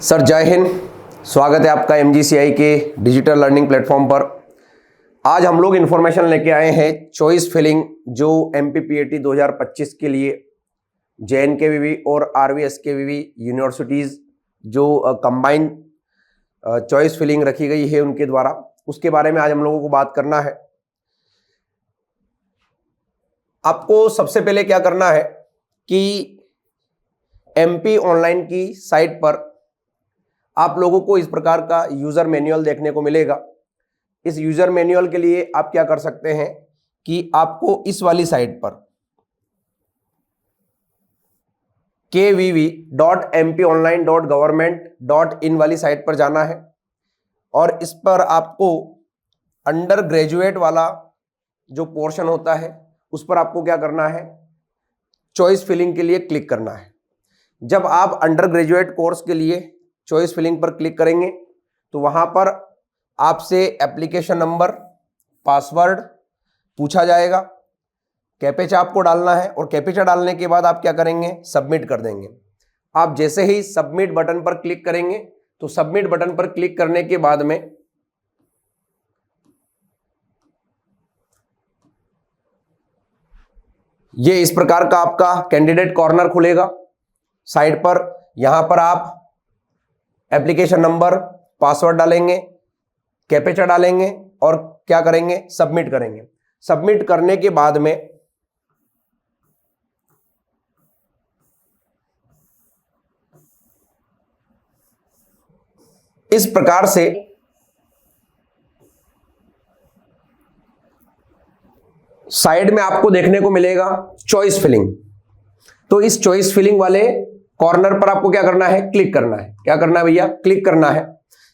Sir जय हिंद। स्वागत है आपका MGCI के डिजिटल लर्निंग प्लेटफॉर्म पर। आज हम लोग इन्फॉर्मेशन लेके आए हैं चॉइस फिलिंग जो MPPAT 2025 के लिए JNKVV और RVSKVV यूनिवर्सिटीज़ जो कंबाइंड चॉइस फिलिंग रखी गई है उनके द्वारा, उसके बारे में आज हम लोगों को बात करना है। आपको सबसे पहले क्या करना है कि MP ऑनलाइन की साइट पर आप लोगों को इस प्रकार का यूजर मैनुअल देखने को मिलेगा। इस यूजर मैनुअल के लिए आप क्या कर सकते हैं कि आपको इस वाली साइट पर kvv.mponline.government.in वाली साइट पर जाना है और इस पर आपको अंडर ग्रेजुएट वाला जो पोर्शन होता है उस पर आपको क्या करना है, चॉइस फिलिंग के लिए क्लिक करना है। जब आप अंडर ग्रेजुएट कोर्स के लिए चॉइस फिलिंग पर क्लिक करेंगे तो वहां पर आपसे एप्लीकेशन नंबर, पासवर्ड पूछा जाएगा, कैप्चा आपको डालना है और कैप्चा डालने के बाद आप क्या करेंगे, सबमिट कर देंगे। आप जैसे ही सबमिट बटन पर क्लिक करेंगे तो सबमिट बटन पर क्लिक करने के बाद में ये इस प्रकार का आपका कैंडिडेट कॉर्नर खुलेगा। साइड पर यहां पर आप एप्लीकेशन नंबर, पासवर्ड डालेंगे, कैप्चा डालेंगे और क्या करेंगे, सबमिट करेंगे। सबमिट करने के बाद में इस प्रकार से साइड में आपको देखने को मिलेगा चॉइस फिलिंग। तो इस चॉइस फिलिंग वाले कॉर्नर पर आपको क्या करना है, क्लिक करना है। क्या करना है भैया, क्लिक करना है।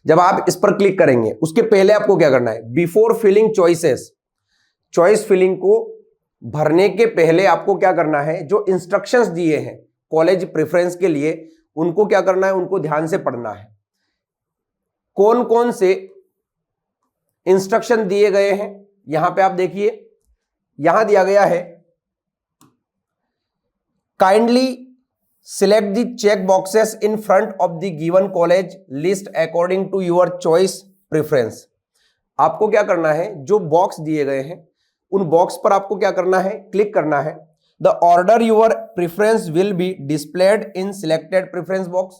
जब आप इस पर क्लिक करेंगे उसके पहले आपको क्या करना है, before filling choices, choice filling को भरने के पहले आपको क्या करना है, जो इंस्ट्रक्शंस दिए हैं कॉलेज प्रेफरेंस के लिए उनको क्या करना है, उनको ध्यान से पढ़ना है। कौन कौन से इंस्ट्रक्शन दिए गए हैं यहां पे आप देखिए। यहां दिया गया है, kindly select the check boxes in front of the given college list according to your choice preference। आपको क्या करना है, जो बॉक्स दिए गए हैं उन बॉक्स पर आपको क्या करना है, क्लिक करना है। The order your preference will be displayed in selected preference box।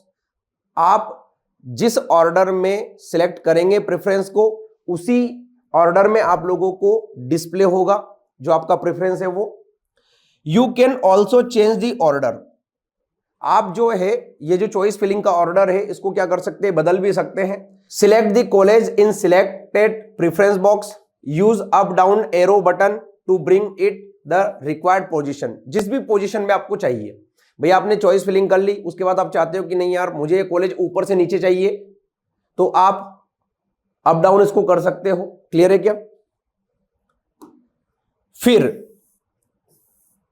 आप जिस ऑर्डर में सिलेक्ट करेंगे प्रेफरेंस को उसी ऑर्डर में आप लोगों को डिस्प्ले होगा जो आपका प्रेफरेंस है वो। You can also change the order। आप जो है ये जो चॉइस फिलिंग का ऑर्डर है इसको क्या कर सकते हैं, बदल भी सकते हैं। Select the college in selected preference box, use up down arrow button to bring it the required position. जिस भी पोजीशन में आपको चाहिए, भैया आपने चॉइस फिलिंग कर ली, उसके बाद आप चाहते हो कि नहीं यार मुझे ये कॉलेज ऊपर से नीचे चाहिए, तो आप अप डाउन इसको कर सकते हो। क्लियर है क्या। फिर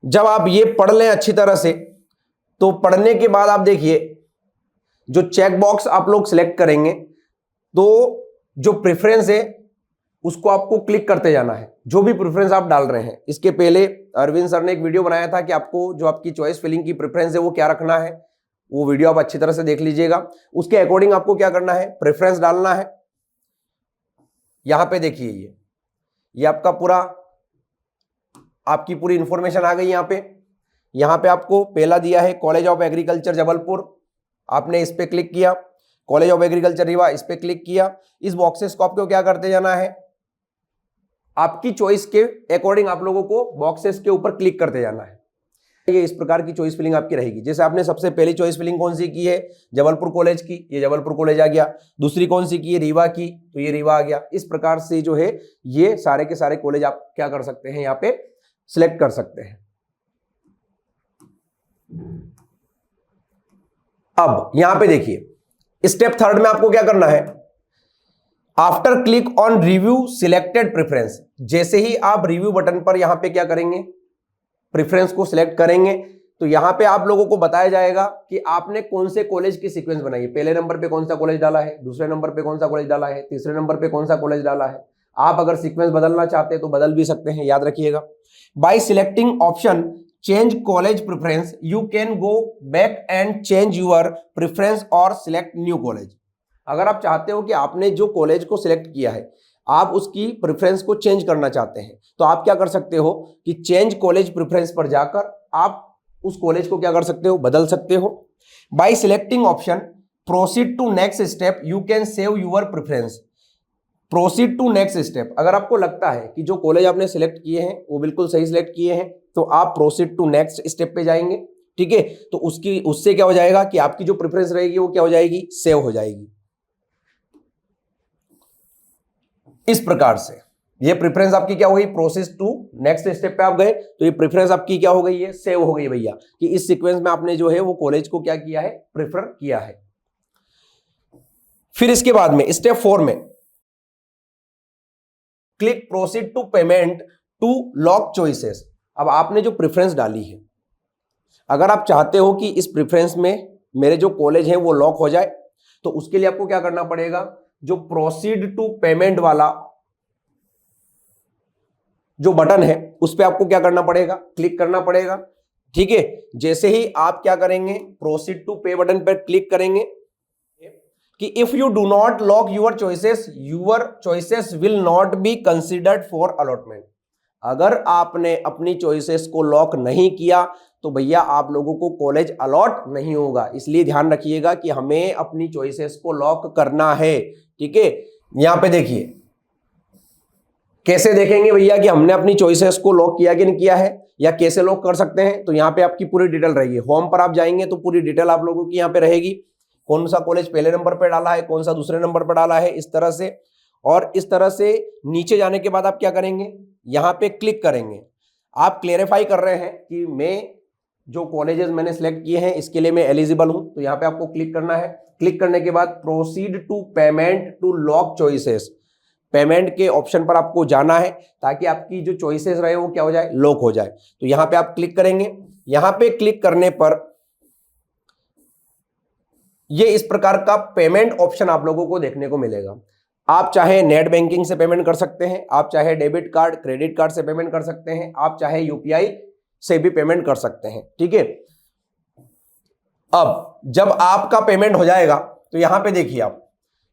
जब आप ये पढ़ लें अच्छी तरह से तो पढ़ने के बाद आप देखिए जो चेक बॉक्स आप लोग सिलेक्ट करेंगे तो जो प्रेफरेंस है उसको आपको क्लिक करते जाना है, जो भी प्रेफरेंस आप डाल रहे हैं। इसके पहले अरविंद सर ने एक वीडियो बनाया था कि आपको जो आपकी चॉइस फिलिंग की प्रेफरेंस है वो क्या रखना है, वो वीडियो आप अच्छी तरह से देख लीजिएगा। उसके अकॉर्डिंग आपको क्या करना है, प्रेफरेंस डालना है। यहां पे देखिए ये आपका पूरा, आपकी पूरी इंफॉर्मेशन आ गई। यहां पे आपको पहला दिया है कॉलेज ऑफ एग्रीकल्चर जबलपुर, आपने इस पे क्लिक किया। कॉलेज ऑफ एग्रीकल्चर रीवा, इस पे क्लिक किया। इस बॉक्सेस को आपको क्या करते जाना है, आपकी चॉइस के अकॉर्डिंग आप लोगों को बॉक्सेस के ऊपर क्लिक करते जाना है। ये इस प्रकार की चॉइस फिलिंग आपकी रहेगी। जैसे आपने सबसे पहली चॉइस फिलिंग कौन सी की है, जबलपुर कॉलेज की, ये जबलपुर कॉलेज आ गया। दूसरी कौन सी की है, रीवा की, तो ये रीवा आ गया। इस प्रकार से जो है ये सारे के सारे कॉलेज आप क्या कर सकते हैं, यहाँ पे सिलेक्ट कर सकते हैं। अब यहां पे देखिए स्टेप थर्ड में आपको क्या करना है, after click on review selected preference, जैसे ही आप रिव्यू बटन पर यहां पे क्या करेंगे, प्रेफरेंस को सिलेक्ट करेंगे तो यहां पे आप लोगों को बताया जाएगा कि आपने कौन से कॉलेज की सीक्वेंस बनाई है। पहले नंबर पे कौन सा कॉलेज डाला है, दूसरे नंबर पे कौन सा कॉलेज डाला है, तीसरे नंबर पे कौन सा कॉलेज डाला है। आप अगर सीक्वेंस बदलना चाहते हैं तो बदल भी सकते हैं, याद रखिएगा। Bye selecting option change college preference, you can go back and change your preference or select new college. अगर आप चाहते हो कि आपने जो कॉलेज को सिलेक्ट किया है आप उसकी प्रेफरेंस को चेंज करना चाहते हैं तो आप क्या कर सकते हो कि चेंज कॉलेज प्रेफरेंस पर जाकर आप उस कॉलेज को क्या कर सकते हो, बदल सकते हो. By selecting option proceed to next step you can save your preference. Proceed to next step, अगर आपको लगता है कि जो कॉलेज आपने सिलेक्ट किए हैं वो बिल्कुल सही सिलेक्ट किए हैं तो आप प्रोसीड टू नेक्स्ट स्टेप पे जाएंगे. ठीक है, तो उससे क्या हो जाएगा कि आपकी जो प्रेफरेंस रहेगी वो क्या हो जाएगी, सेव हो जाएगी. इस प्रकार से ये प्रेफरेंस आपकी क्या हो गई, प्रोसेस टू नेक्स्ट स्टेप पे आप गए तो ये प्रेफरेंस आपकी क्या हो गई है, सेव हो गई भैया, कि इस सीक्वेंस में आपने जो है वो कॉलेज को क्या किया है, प्रेफर किया है. फिर इसके बाद में स्टेप 4 में click proceed to payment to lock choices. अब आपने जो प्रेफरेंस डाली है, अगर आप चाहते हो कि इस प्रेफरेंस में मेरे जो कॉलेज है वो लॉक हो जाए तो उसके लिए आपको क्या करना पड़ेगा, जो प्रोसीड टू पेमेंट वाला जो बटन है उस पर आपको क्या करना पड़ेगा, क्लिक करना पड़ेगा. ठीक है, जैसे ही आप क्या करेंगे, प्रोसीड टू पे बटन पर क्लिक करेंगे कि if you do not lock your choices will not be considered for allotment. अगर आपने अपनी चॉइसेस को लॉक नहीं किया तो भैया आप लोगों को कॉलेज अलॉट नहीं होगा. इसलिए ध्यान रखिएगा कि हमें अपनी चॉइसेस को लॉक करना है. ठीक है, यहां पे देखिए कैसे देखेंगे भैया कि हमने अपनी चॉइसेस को लॉक किया कि नहीं किया है, या कैसे लॉक कर सकते हैं. तो यहाँ पे आपकी पूरी डिटेल रहेगी. होम पर आप जाएंगे तो पूरी डिटेल आप लोगों की यहाँ पे रहेगी, कौन सा कॉलेज पहले नंबर पर डाला है, कौन सा दूसरे नंबर पर डाला है, इस तरह से. और इस तरह से नीचे जाने के बाद आप क्या करेंगे, यहाँ पे क्लिक करेंगे. आप क्लेरिफाई कर रहे हैं कि मैं जो कॉलेजेस मैंने सिलेक्ट किए हैं इसके लिए मैं एलिजिबल हूं, तो यहाँ पे आपको क्लिक करना है. क्लिक करने के बाद proceed to payment to lock choices, payment के ऑप्शन पर आपको जाना है ताकि आपकी जो चॉइसेस रहे वो क्या हो जाए, लॉक हो जाए. तो यहाँ पे आप क्लिक करेंगे. यहाँ पे क्लिक करने पर ये इस प्रकार का पेमेंट ऑप्शन आप लोगों को देखने को मिलेगा. आप चाहे नेट बैंकिंग से पेमेंट कर सकते हैं, आप चाहे डेबिट कार्ड क्रेडिट कार्ड से पेमेंट कर सकते हैं, आप चाहे यूपीआई से भी पेमेंट कर सकते हैं. ठीक है, अब जब आपका पेमेंट हो जाएगा तो यहां पे देखिए आप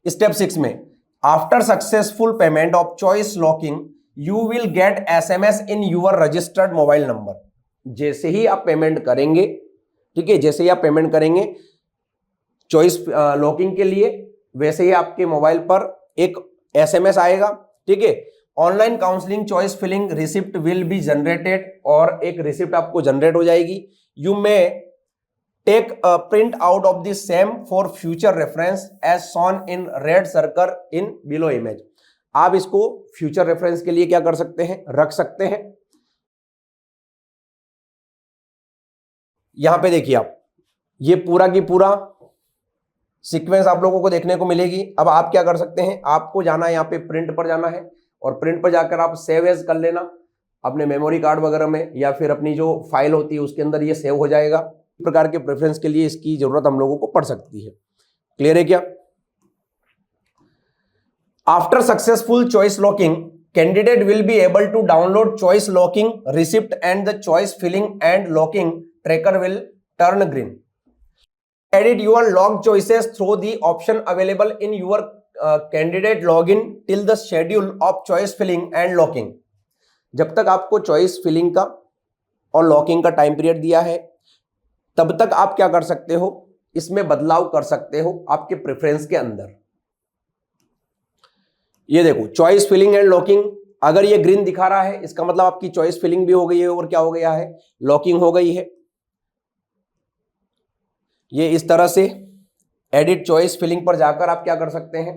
स्टेप 6 में after successful payment of choice locking you will get SMS in your registered mobile number. जैसे ही आप पेमेंट करेंगे, ठीक है, जैसे ही आप पेमेंट करेंगे चॉइस लॉकिंग के लिए, वैसे ही आपके मोबाइल पर एक एसएमएस आएगा. ठीक है, online counselling choice filling receipt will be generated, और एक रिसिप्ट आपको जनरेट हो जाएगी. You may take a print out of the same for future reference as shown in red circle in below image. आप इसको फ्यूचर रेफरेंस के लिए क्या कर सकते हैं, रख सकते हैं. यहां पे देखिए आप ये पूरा की पूरा सीक्वेंस आप लोगों को देखने को मिलेगी. अब आप क्या कर सकते हैं, आपको जाना है यहाँ पे प्रिंट पर जाना है, और प्रिंट पर जाकर आप सेव एज कर लेना अपने मेमोरी कार्ड वगैरह में, या फिर अपनी जो फाइल होती है उसके अंदर ये सेव हो जाएगा. इस प्रकार के प्रेफरेंस के लिए इसकी जरूरत हम लोगों को पड़ सकती है. क्लियर है क्या? After successful choice locking candidate will be able to download choice locking receipt and the choice filling and locking tracker will turn green. Edit your locked choices through the option available in your candidate login till the schedule of choice filling and locking. जब तक आपको choice filling का और locking का time period दिया है तब तक आप क्या कर सकते हो, इसमें बदलाव कर सकते हो आपके प्रेफरेंस के अंदर. ये देखो चॉइस फिलिंग एंड लॉकिंग, अगर ये ग्रीन दिखा रहा है इसका मतलब आपकी चॉइस फिलिंग भी हो गई है और क्या हो गया है, लॉकिंग हो गई है. ये इस तरह से एडिट चॉइस फिलिंग पर जाकर आप क्या कर सकते हैं,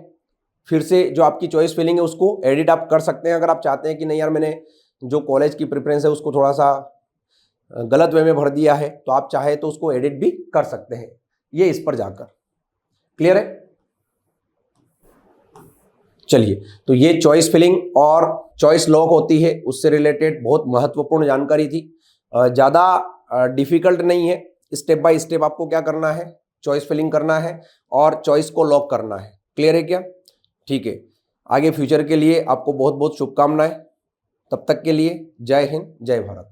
फिर से जो आपकी चॉइस फिलिंग है उसको एडिट आप कर सकते हैं. अगर आप चाहते हैं कि नहीं यार मैंने जो कॉलेज की प्रेफरेंस है उसको थोड़ा सा गलत वे में भर दिया है, तो आप चाहे तो उसको एडिट भी कर सकते हैं ये इस पर जाकर. क्लियर है? चलिए, तो ये चॉइस फिलिंग और चॉइस लॉक होती है उससे रिलेटेड बहुत महत्वपूर्ण जानकारी थी. ज़्यादा डिफिकल्ट नहीं है. स्टेप बाय स्टेप आपको क्या करना है, चॉइस फिलिंग करना है और चॉइस को लॉक करना है. क्लियर है क्या? ठीक है, आगे फ्यूचर के लिए आपको बहुत बहुत शुभकामनाएं. तब तक के लिए जय हिंद जय भारत.